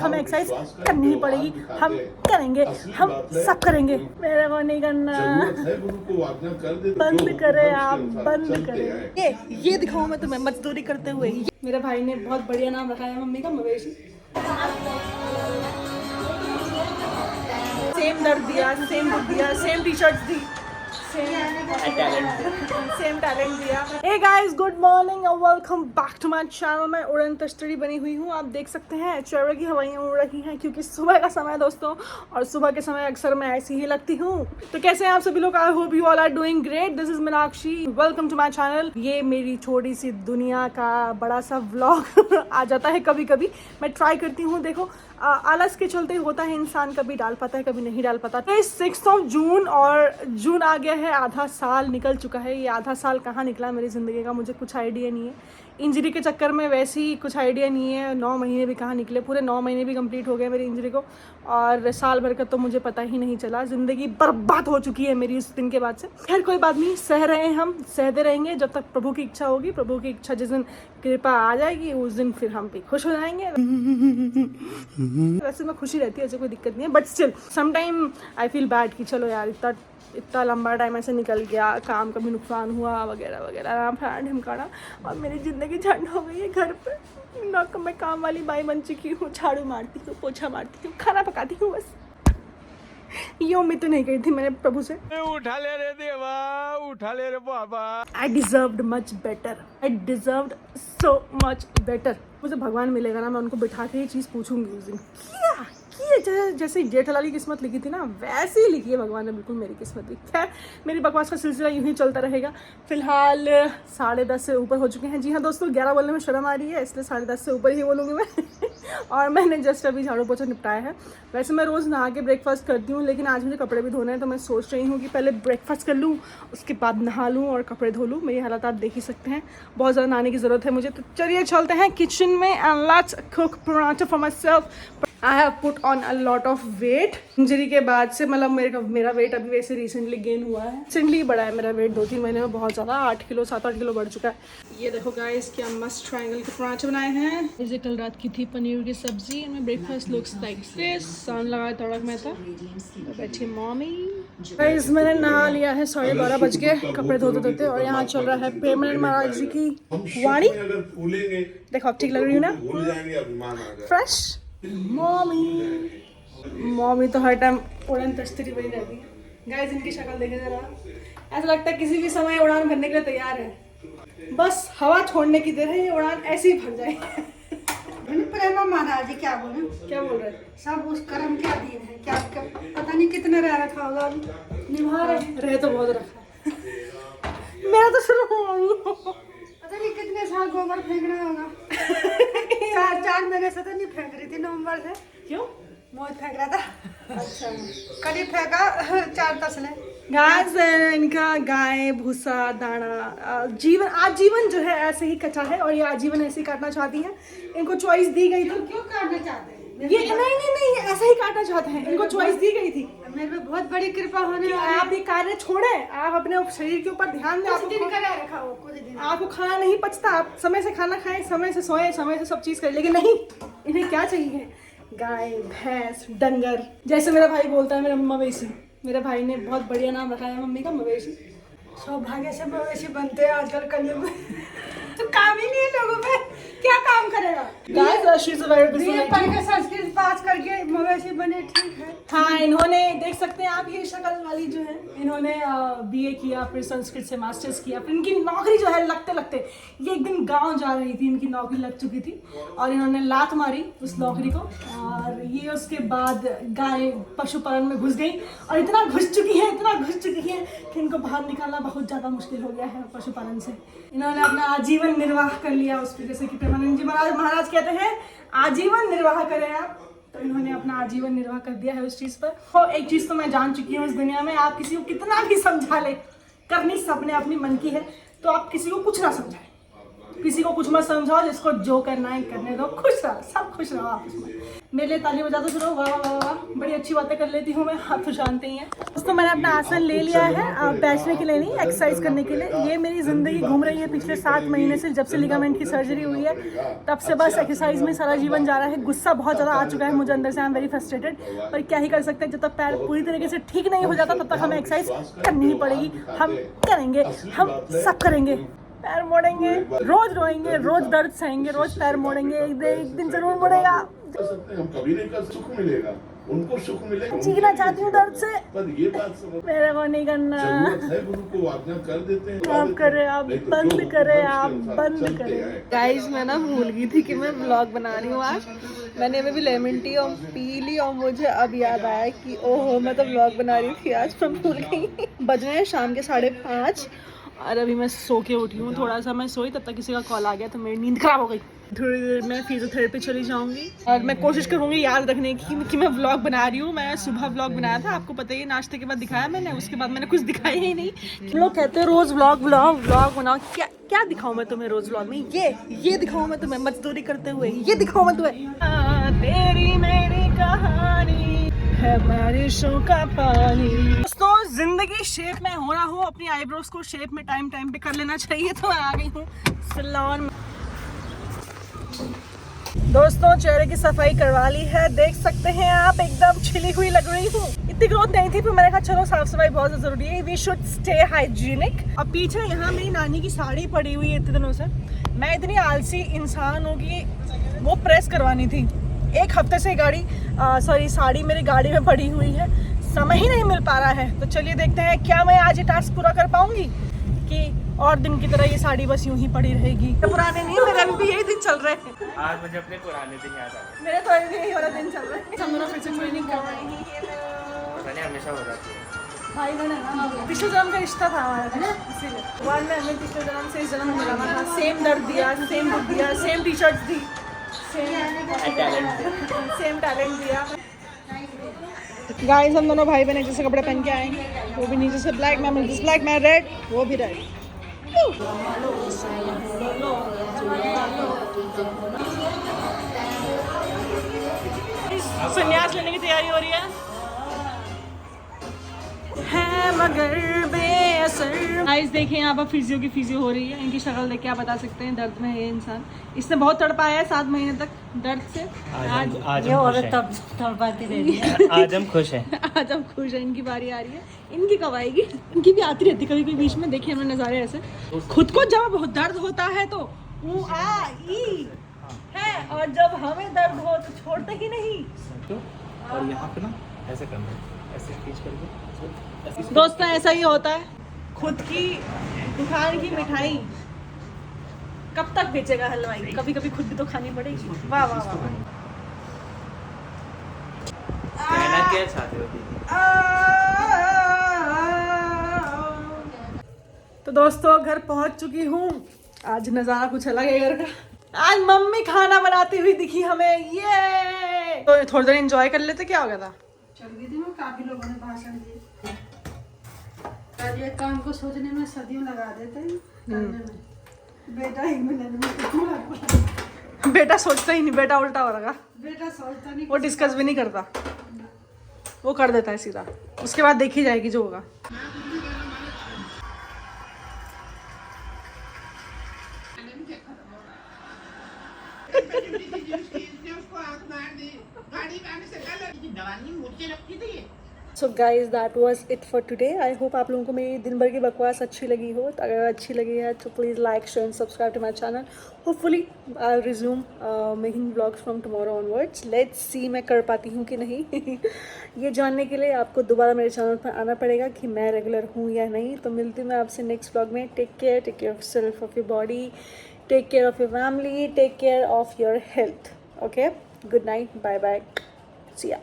हमें एक्सरसाइज करनी ही पड़ेगी, हम करेंगे, हम सब करेंगे। मेरे को नहीं करना, बंद करे आप, बंद करे। ये दिखाऊं मैं तुम्हें मजदूरी करते हुए। मेरे भाई ने बहुत बढ़िया नाम रखा है मम्मी का, मवेशी। सेम दर्द दिया, सेम बुक दिया, सेम टी शर्ट दी, सेम टैलेंट दिया। हे गाइस, गुड मॉर्निंग और welcome back to my channel. मैं उड़न तश्तरी बनी हुई हूँ, आप देख सकते हैं चेहरे की हवाइयाँ उड़ रही हैं क्योंकि सुबह का समय है दोस्तों, और सुबह के समय अक्सर मैं ऐसी ही लगती हूँ। तो कैसे हैं आप सभी लोग? I hope you all are doing great. This is Meenakshi, welcome to my channel. ये मेरी छोटी सी दुनिया का बड़ा सा व्लॉग आ जाता है कभी कभी। मैं ट्राई करती हूँ, देखो आलस के चलते होता है, इंसान कभी डाल पाता है कभी नहीं डाल पाता। तो 6 जून और जून आ गया है, आधा साल निकल चुका है। ये आधा साल कहाँ निकला मेरी ज़िंदगी का मुझे कुछ आइडिया नहीं है। इंजरी के चक्कर में वैसे ही कुछ आइडिया नहीं है। 9 महीने भी कहाँ निकले, पूरे 9 महीने भी कंप्लीट हो गए मेरी इंजरी को, और साल भर का तो मुझे पता ही नहीं चला। ज़िंदगी बर्बाद हो चुकी है मेरी उस दिन के बाद से। खैर कोई बात नहीं, सह रहे हैं, हम सहते रहेंगे जब तक प्रभु की इच्छा होगी। प्रभु की इच्छा जिस दिन कृपा आ जाएगी उस दिन फिर हम भी खुश हो जाएंगे। वैसे मैं खुशी रहती है, ऐसे कोई दिक्कत नहीं है, but still some time I feel bad कि चलो यार इतना लंबा टाइम ऐसे निकल गया, काम का भी नुकसान हुआ वगैरह वगैरह, राम फैन ढिमकाना, और मेरी ज़िंदगी झंड हो गई है घर पे। ना मैं काम वाली बाई बन चुकी हूँ, झाड़ू मारती हूँ, पोछा मारती हूँ, खाना पकाती हूँ, बस। ये उम्मीद तो नहीं करी थी मैंने प्रभु से। उठा ले रे देवा, उठा ले रे बाबा। आई डिजर्व्ड मच बेटर, आई डिजर्व्ड सो मच बेटर। मुझे भगवान मिलेगा ना, मैं उनको बिठा के ये चीज़ पूछूंगी उस दिन, क्या जैसे जेठालाल की किस्मत लिखी थी ना, वैसे ही लिखी है भगवान ने बिल्कुल मेरी किस्मत भी। खैर मेरी बकवास का सिलसिला यूं ही चलता रहेगा। फिलहाल 10:30 से ऊपर हो चुके हैं। जी हाँ दोस्तों, 11 बोलने में शर्म आ रही है, इसलिए 10:30 से ऊपर ही बोलूँगी मैं। और मैंने जस्ट अभी झाड़ू पोछा निपटाया है। वैसे मैं रोज़ नहा के ब्रेकफास्ट करती हूँ, लेकिन आज मुझे कपड़े भी धोने हैं, तो मैं सोच रही हूँ कि पहले ब्रेकफास्ट कर लूँ, उसके बाद नहा लूँ और कपड़े धो लूँ। मेरी हालत आप देख ही सकते हैं, बहुत ज़्यादा नहाने की ज़रूरत है मुझे। तो चलिए चलते हैं किचन में and let's cook paratha for myself. I have put on a lot of weight. Injury के बाद से मतलब मेरा वेट अभी वैसे रिसेंटली गेन हुआ है, रिसेंटली बढ़ा है मेरा वेट 2-3 महीने में बहुत ज़्यादा, 8 किलो 7-8 किलो बढ़ चुका है। ये देखो गाइस, क्या मस्त ट्रायंगल के पराठे बनाए हैं। इसे कल रात की थी पनीर की सब्जी। And breakfast looks like this. सन लगा तड़क में था, तो बैठी मॉमी। गाइस मैंने नहा लिया है, 12:30 बज गए कपड़े धोते धोते, और यहाँ चल रहा है प्रेमानंद महाराज जी की वाणी। देखो अब ठीक लग रही हूँ ना, फ्रेश। मॉमी तो हर टाइम उड़ान तश्तरी बनी रहती है। गाइस इनकी शक्ल देखे जरा, ऐसा लगता है किसी भी समय उड़ान भरने के लिए तैयार है, बस हवा छोड़ने की देर है, ये उड़ान ऐसे ही भर जाए। प्रेमा महाराज जी क्या बोले? क्या बोल रहे? सब उस कर्म के अधीन है, क्या पता नहीं कितने रह रखा होगा, अभी निभा रहे तो बहुत रखा है। मेरा तो शुरू पता नहीं कितने साल गोबर फेंकना होगा। 4 महीने से तो नहीं फेंक रही थी, नवंबर से। क्यों? मोज फेंक रहा था। अच्छा, करीब फेंका 4 तसले। गाइस इनका गाय भूसा दाना जीवन आजीवन जो है ऐसे ही कचा है, और ये आजीवन ऐसे ही काटना चाहती है। इनको चॉइस दी गई थी। क्यों काटना चाहते हैं? ये नहीं ऐसा ही काटना चाहते हैं, इनको चॉइस दी गई थी। मेरे पे बहुत बड़ी कृपा होने कि वाली है। आप ये कार्य छोड़ें, आप अपने शरीर के ऊपर ध्यान दें। कुछ दिन करा रखा हो, कुछ दिन आपको खाना नहीं पचता, आप समय से खाना खाएं, समय से सोएं, समय से सब चीज़ करें, लेकिन नहीं, इन्हें क्या चाहिए? गाय भैंस डंगर। जैसे मेरा भाई बोलता है, मेरा मवेशी। मेरे भाई ने बहुत बढ़िया नाम रखा है मम्मी का, मवेशी। सौभाग्य से मवेशी बनते हैं आजकल कलयुग में। तो काम ही नहीं है लोगों पे, क्या काम करेगा? Guys she is a very busy BA पढ़ के संस्कृत पास करके मवेशी बने, ठीक है। हाँ, इन्होंने देख सकते हैं आप, ये शक्ल वाली जो है, इन्होंने बीए किया, फिर संस्कृत से मास्टर्स किया, फिर इनकी नौकरी जो है लगते लगते ये एक दिन गांव जा रही थी, इनकी नौकरी लग चुकी थी, और इन्होंने लात मारी उस नौकरी को, और ये उसके बाद गाय पशुपालन में घुस गई, और इतना घुस चुकी है कि इनको बाहर निकालना बहुत ज़्यादा मुश्किल हो गया है पशुपालन से। इन्होंने अपना आजीवन निर्वाह कर लिया उस पर, जैसे कि प्रेमानंद जी महाराज कहते हैं आजीवन निर्वाह करें आप, तो इन्होंने अपना आजीवन निर्वाह कर दिया है उस चीज़ पर। तो एक चीज़ तो मैं जान चुकी हूँ इस दुनिया में, आप किसी को कितना भी समझा ले, करनी सबने अपनी मन की है, तो आप किसी को कुछ ना समझाएं, किसी को कुछ मत समझाओ, जिसको जो करना है करने दो, खुश रहो, सब खुश रहो आपस में। मेरे लिए ताली बजा दो चलो, वाह वाह वाह वाह, बड़ी अच्छी बातें कर लेती हूँ मैं, आप तो जानते ही हैं। दोस्तों मैंने अपना आसन ले लिया है, बैठने के लिए नहीं, एक्सरसाइज करने के लिए। ये मेरी ज़िंदगी घूम रही है पिछले 7 महीने से, जब से लिगामेंट की सर्जरी हुई है तब से बस एक्सरसाइज में सारा जीवन जा रहा है। गुस्सा बहुत ज़्यादा आ चुका है मुझे अंदर से, आई एम वेरी फ्रस्ट्रेटेड, पर क्या ही कर सकते हैं, जब तक पैर पूरी तरीके से ठीक नहीं हो जाता तब तक हमें एक्सरसाइज करनी ही पड़ेगी। हम करेंगे, हम सब करेंगे, पैर मोड़ेंगे, रोज रोएंगे, रोज दर्द सहेंगे, रोज पैर मोड़ेंगे, एक दिन जरूर मोड़ेगा। हम कभी नहीं कर, सुख मिलेगा उनको, सुख मिलेगा। चीखना चाहती हूँ दर्द से, पर ये बात समझ, मेरे को नहीं करना। जरूरत है गुरु को आज्ञा कर देते हैं, आप करे, आप बंद करे, आप बंद करें। गाइस मैं ना भूल गई थी कि मैं व्लॉग बना रही हूँ आज। मैंने अभी भी लेमन टी और पी ली और मुझे अब याद आया कि ओहो मैं तो व्लॉग बना रही थी आज, मैं भूल गई। बज रहे हैं शाम के 5:30 और अभी मैं सो के उठी हूँ। थोड़ा सा मैं सोई तब तक किसी का कॉल आ गया तो मेरी नींद खराब हो गई। थोड़ी देर में फिजियोथेरेपी चली जाऊंगी और मैं कोशिश करूंगी याद रखने की कि मैं व्लॉग बना रही हूँ। मैं सुबह व्लॉग बनाया था, आपको पता ही है, नाश्ते के बाद दिखाया मैंने, उसके बाद मैंने कुछ दिखाया ही नहीं। लोग कहते हैं रोज व्लॉग बनाओ, क्या क्या दिखाऊं मैं तुम्हें रोज व्लॉग में? ये दिखाऊं मैं तुम्हें मजदूरी करते हुए, ये दिखाऊं मैं तुम्हें? तेरी मेरी कहानी है बारिशों का पानी। दोस्तों जिंदगी शेप में हो रहा हूँ, अपनी आईब्रोज को शेप में टाइम पे कर लेना चाहिए, तो मैं आ गई हूँ सैलून। दोस्तों चेहरे की सफाई करवा ली है, देख सकते हैं आप, एकदम छिली हुई लग रही हूँ। इतनी ग्रोथ नहीं थी, फिर मैंने कहा चलो साफ सफाई बहुत जरूरी है, वी शुड स्टे हाइजीनिक। अब पीछे यहाँ मेरी नानी की साड़ी पड़ी हुई है इतने दिनों से। मैं इतनी आलसी इंसान हूँ कि वो प्रेस करवानी थी। 1 हफ्ते से साड़ी मेरी गाड़ी में पड़ी हुई है, समय ही नहीं मिल पा रहा है। तो चलिए देखते हैं क्या मैं आज ये टास्क पूरा कर पाऊंगी कि और दिन की तरह ये साड़ी बस यूं ही पड़ी रहेगी। पुराने नहीं, मेरे अभी भी यही दिन चल रहे हैं। आज मुझे अपने पुराने दिन याद आ गए। मेरे तो अभी भी यही वाला दिन चल रहा है। हम दोनों फिर से ट्रेनिंग कर रहे हैं, पता नहीं हमेशा हो जाती है। भाई बहन है ना, पिछले जन्म का रिश्ता था हमारा, है ना, इसीलिए भगवान ने हमें पिछले जन्म से इस जन्म में मिलाना था। सेम दर्द दिया, सेम दुख दिया, सेम टी शर्ट दी, सेम टैलेंट दिया। गाइस हम दोनों भाई बहन जैसे कपड़े पहन के आएंगे, वो भी नीचे से ब्लैक, मैं ब्लैक, मैं रेड, वो भी रेड। संन्यास लेने की तैयारी हो रही है मगर बेअसर। गाइस देखिए यहाँ पर फिजियो की फिजियो हो रही है, इनकी शक्ल देख के आप बता सकते हैं दर्द में है ये इंसान। इसने बहुत तड़पाया है 7 महीने तक दर्द से। आज ये औरत तब तड़पाती रहती है। आज हम खुश हैं। आज हम खुश हैं, इनकी बारी आ रही है। इनकी कब आएगी? इनकी भी आती रहती कभी कभी बीच में। देखिए हमने नज़ारे ऐसे, खुद को जब बहुत दर्द होता है तो ऊ आ ई है, और जब हमें दर्द हो तो छोड़ते ही नहीं। और यहाँ पे ना ऐसे करना है, ऐसे खींच करके। दोस्तों ऐसा ही होता है, खुद की दुकान की मिठाई कब तक बेचेगा हलवाई, कभी कभी खुद भी तो खानी पड़ेगी। वाह वाह वाह। कहना क्या चाहते हो दीदी? तो दोस्तों घर पहुंच चुकी हूँ। आज नज़ारा कुछ अलग है घर का। आज मम्मी खाना बनाती हुई दिखी हमें, ये तो थोड़ी देर एंजॉय कर लेते। क्या हो गया था? चल गई थी मैं, काफी लोगों ने भाषण दिए। एक काम को सोचने में सदियों लगा देते हैं, करने में बेटा 1 मिनट में कितना लगता। बेटा सोचता ही नहीं, बेटा उल्टा हो रहा। बेटा सोचता नहीं, वो डिस्कस भी नहीं करता, वो कर देता है सीधा, उसके बाद देखी जाएगी जो होगा। So guys, that was it for today. I hope आप लोगों को मेरी दिन भर की बकवास अच्छी लगी हो। तो अगर अच्छी लगी है तो please like, share and subscribe to my channel. Hopefully I'll resume making vlogs from tomorrow onwards. Let's see मैं कर पाती हूँ कि नहीं। ये जानने के लिए आपको दोबारा मेरे चैनल पर आना पड़ेगा कि मैं रेगुलर हूँ या नहीं। तो मिलती हूँ मैं आपसे नेक्स्ट व्लॉग में। Take care of self, of your body, take care of your family, take care of your health. Okay, good night, bye bye, see या।